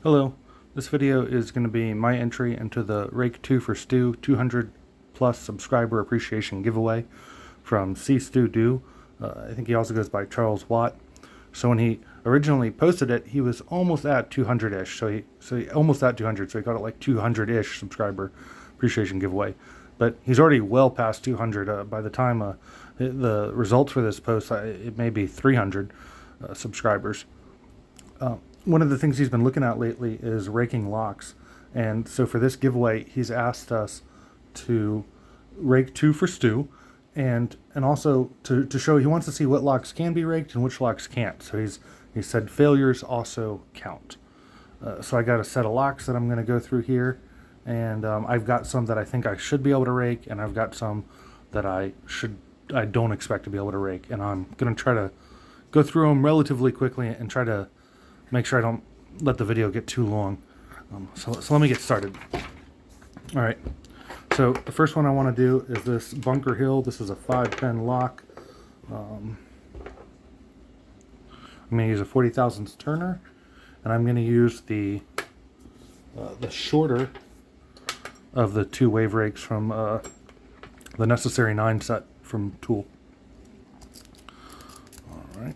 Hello, this video is going to be my entry into the Rake 2 for Stu 200 plus subscriber appreciation giveaway from C Stu Do. I think he also goes by Charles Watt. So when he originally posted it, he was almost at 200-ish. So he almost at 200. So he got it like 200-ish subscriber appreciation giveaway. But he's already well past 200. By the time the results for this post, it may be 300 subscribers. One of the things he's been looking at lately is raking locks. And so for this giveaway, he's asked us to rake 2 for Stu, and also to show he wants to see what locks can be raked and which locks can't. So he said failures also count. So I got a set of locks that I'm going to go through here, and I've got some that I think I should be able to rake, and I've got some that I don't expect to be able to rake, and I'm going to try to go through them relatively quickly and try to make sure I don't let the video get too long. So let me get started. All right. So the first one I want to do is this Bunkerhill. This is a 5-pin lock. I'm going to use a 40 thousandths turner, and I'm going to use the shorter of the 2 wave rakes from the Necessary 9 set from Tool. All right.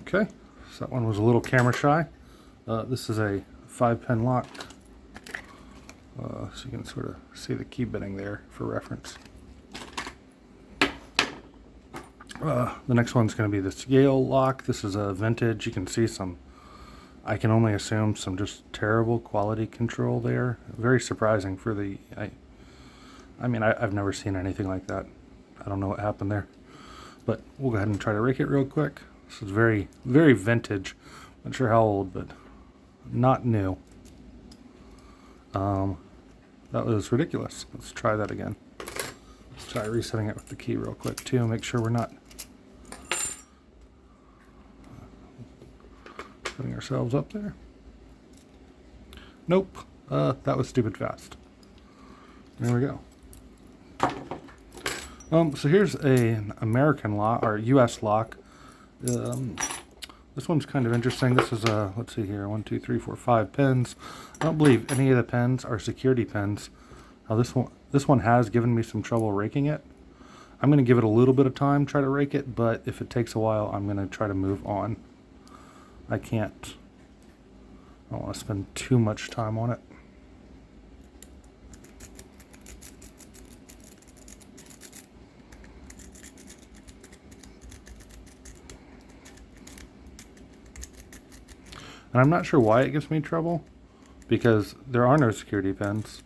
Okay, so that one was a little camera shy. This is a 5-pin lock, so you can sort of see the key bitting there for reference. The next one's going to be this Yale lock. This is a vintage. You can see some, I can only assume, some just terrible quality control there. Very surprising for the, I mean, I've never seen anything like that. I don't know what happened there. But we'll go ahead and try to rake it real quick. This is very, very vintage. Not sure how old, but not new. That was ridiculous. Let's try that again. Let's try resetting it with the key real quick too. Make sure we're not putting ourselves up there. Nope. That was stupid fast. There we go. So here's an American lock, or U.S. lock. This one's kind of interesting. This is let's see here, 1, 2, 3, 4, 5 pins. I don't believe any of the pins are security pins. Now this one has given me some trouble raking it. I'm going to give it a little bit of time, try to rake it, but if it takes a while, I'm going to try to move on. I don't want to spend too much time on it. And I'm not sure why it gives me trouble, because there are no security pins.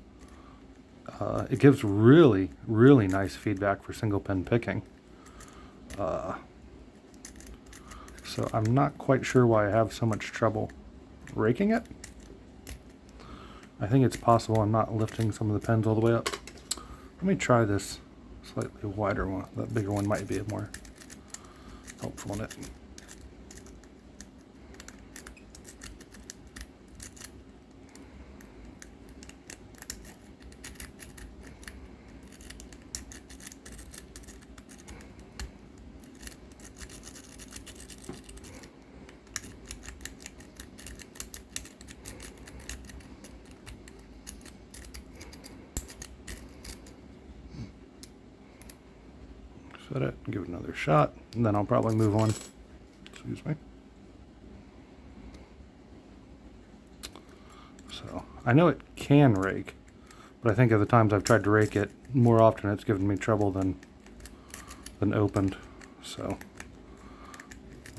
It gives really, really nice feedback for single pin picking. So I'm not quite sure why I have so much trouble raking it. I think it's possible I'm not lifting some of the pins all the way up. Let me try this slightly wider one. That bigger one might be more helpful in it. Set it, give it another shot, and then I'll probably move on. Excuse me. So, I know it can rake, but I think at the times I've tried to rake it, more often it's given me trouble than opened. So,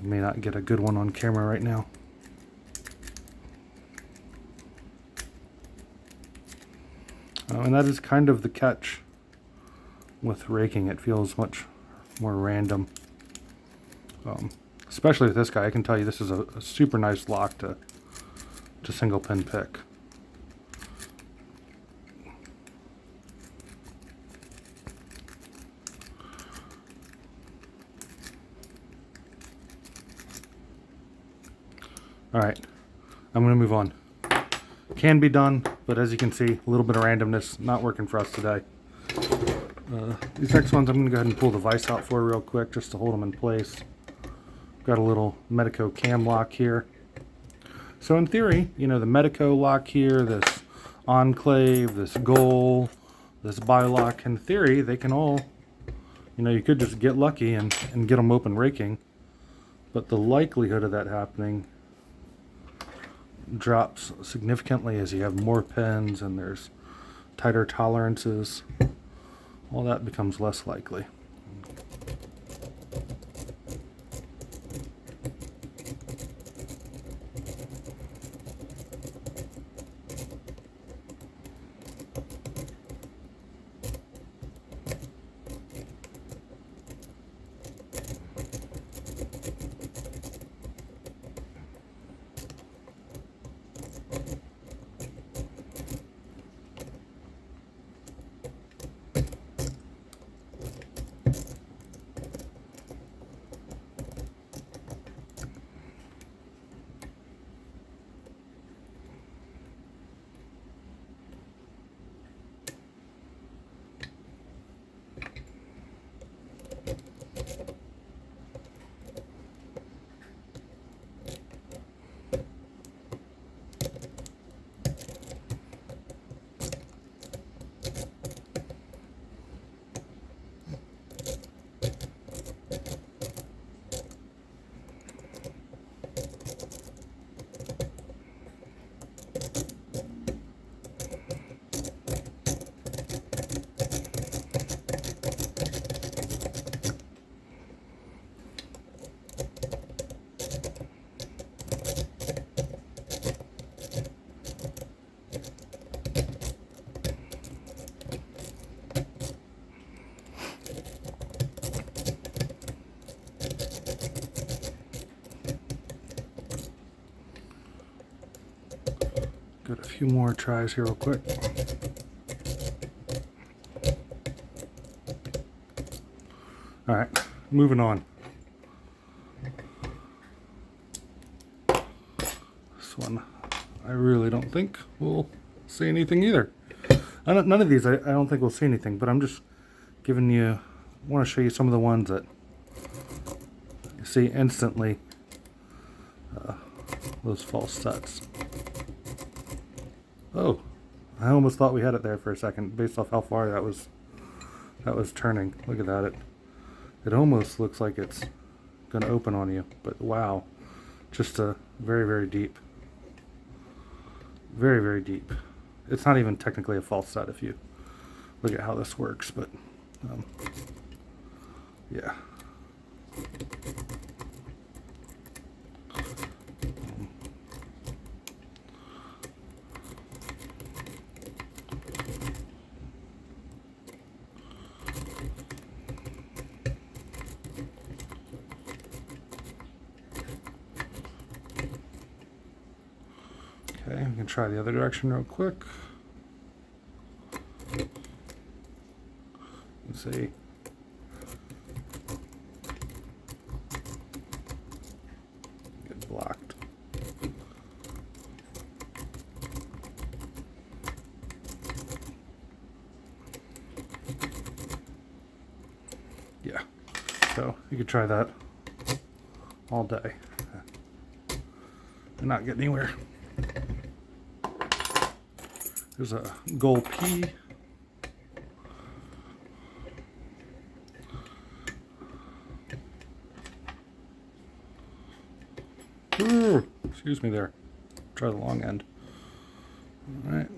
I may not get a good one on camera right now. And that is kind of the catch with raking. It feels much more random. Especially with this guy, I can tell you this is a super nice lock to single pin pick. Alright, I'm going to move on. Can be done, but as you can see, a little bit of randomness, not working for us today. These next ones I'm going to go ahead and pull the vise out for real quick just to hold them in place. Got a little Medeco cam lock here. So in theory, you know, the Medeco lock here, this Enclave, this Goal, this BiLock, in theory, they can all, you know, you could just get lucky and get them open raking. But the likelihood of that happening drops significantly as you have more pins and there's tighter tolerances. All that becomes less likely. Got a few more tries here real quick. Alright, moving on. This one, I really don't think we'll see anything either. None of these I don't think we'll see anything, but I'm just giving you, I want to show you some of the ones that you see instantly, those false sets. Oh, I almost thought we had it there for a second based off how far that was turning. Look at that. It almost looks like it's going to open on you, but wow. Just a very, very deep. Very, very deep. It's not even technically a false set if you look at how this works, but yeah. Okay, we can try the other direction real quick. Let's see. Get blocked. Yeah, so you could try that all day and not get anywhere. There's a Goal P. Ooh, excuse me there. Try the long end. All right.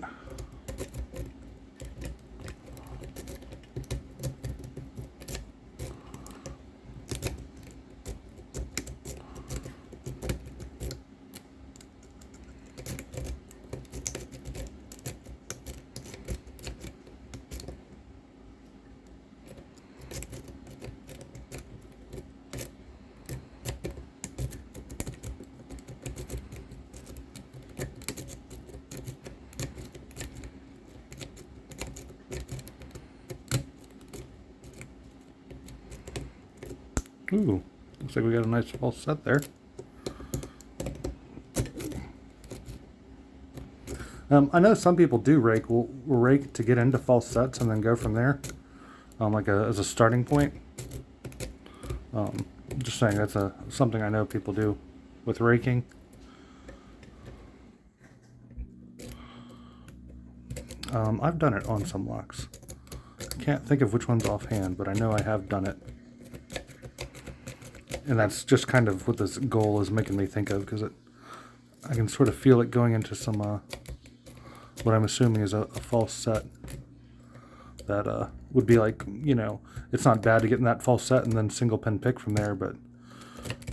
Ooh, looks like we got a nice false set there. I know some people do rake. Will rake to get into false sets and then go from there, like as a starting point. Just saying, that's something I know people do with raking. I've done it on some locks. I can't think of which one's offhand, but I know I have done it. And that's just kind of what this goal is making me think of, because I can sort of feel it going into some, what I'm assuming is a false set that would be like, you know, it's not bad to get in that false set and then single pin pick from there, but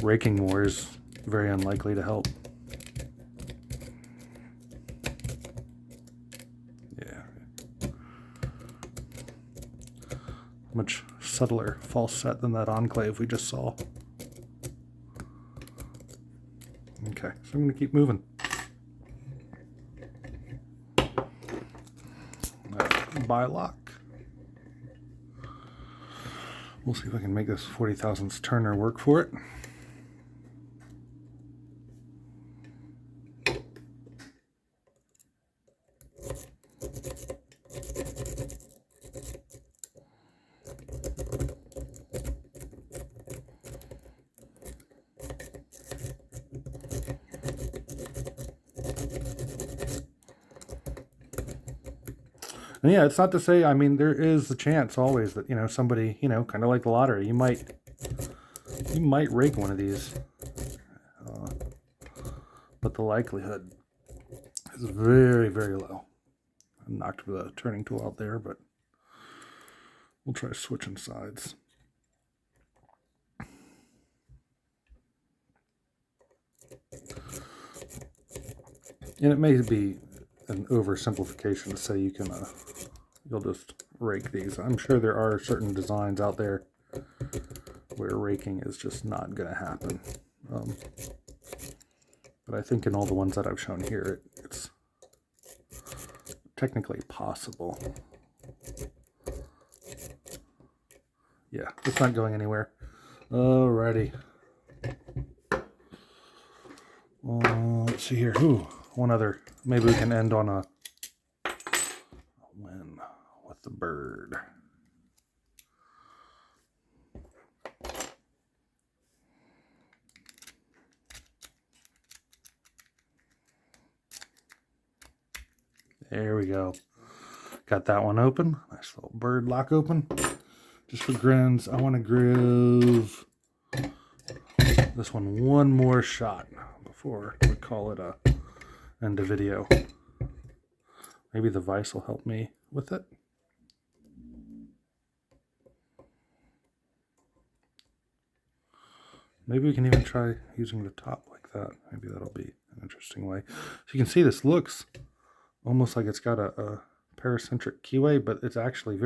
raking more is very unlikely to help. Yeah. Much subtler false set than that Enclave we just saw. Okay, so I'm going to keep moving. BiLock. We'll see if I can make this 40 thousandths turner work for it. And yeah, it's not to say, I mean, there is a chance always that, you know, somebody, you know, kind of like the lottery, you might rake one of these. But the likelihood is very, very low. I knocked the turning tool out there, but we'll try switching sides. And it may be an oversimplification to say you can you'll just rake these. I'm sure there are certain designs out there where raking is just not going to happen, but I think in all the ones that I've shown here it's technically possible. Yeah, it's not going anywhere. Alrighty. Let's see here. Ooh, one other. Maybe we can end on a win with the bird. There we go. Got that one open. Nice little bird lock open. Just for grins, I want to give this one more shot before we call it a end of video. Maybe the vise will help me with it. Maybe we can even try using the top like that. Maybe that'll be an interesting way. So you can see this looks almost like it's got a paracentric keyway, but it's actually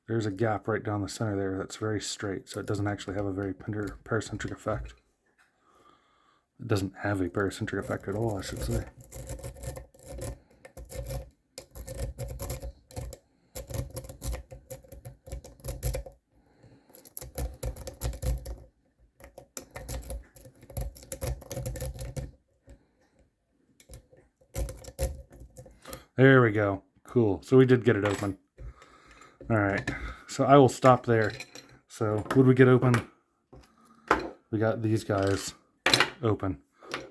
there's a gap right down the center there that's very straight, so it doesn't actually have a very paracentric effect. It doesn't have a paracentric effect at all, I should say. There we go. Cool. So we did get it open. All right. So I will stop there. So what did we get open? We got these guys open.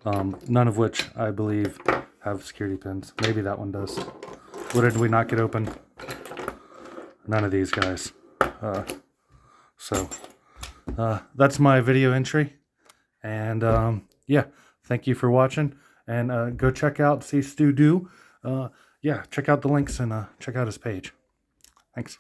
None of which I believe have security pins. Maybe that one does. What did we not get open? None of these guys. That's my video entry. And yeah, thank you for watching. And go check out See Stu Do. Yeah, check out the links and check out his page. Thanks.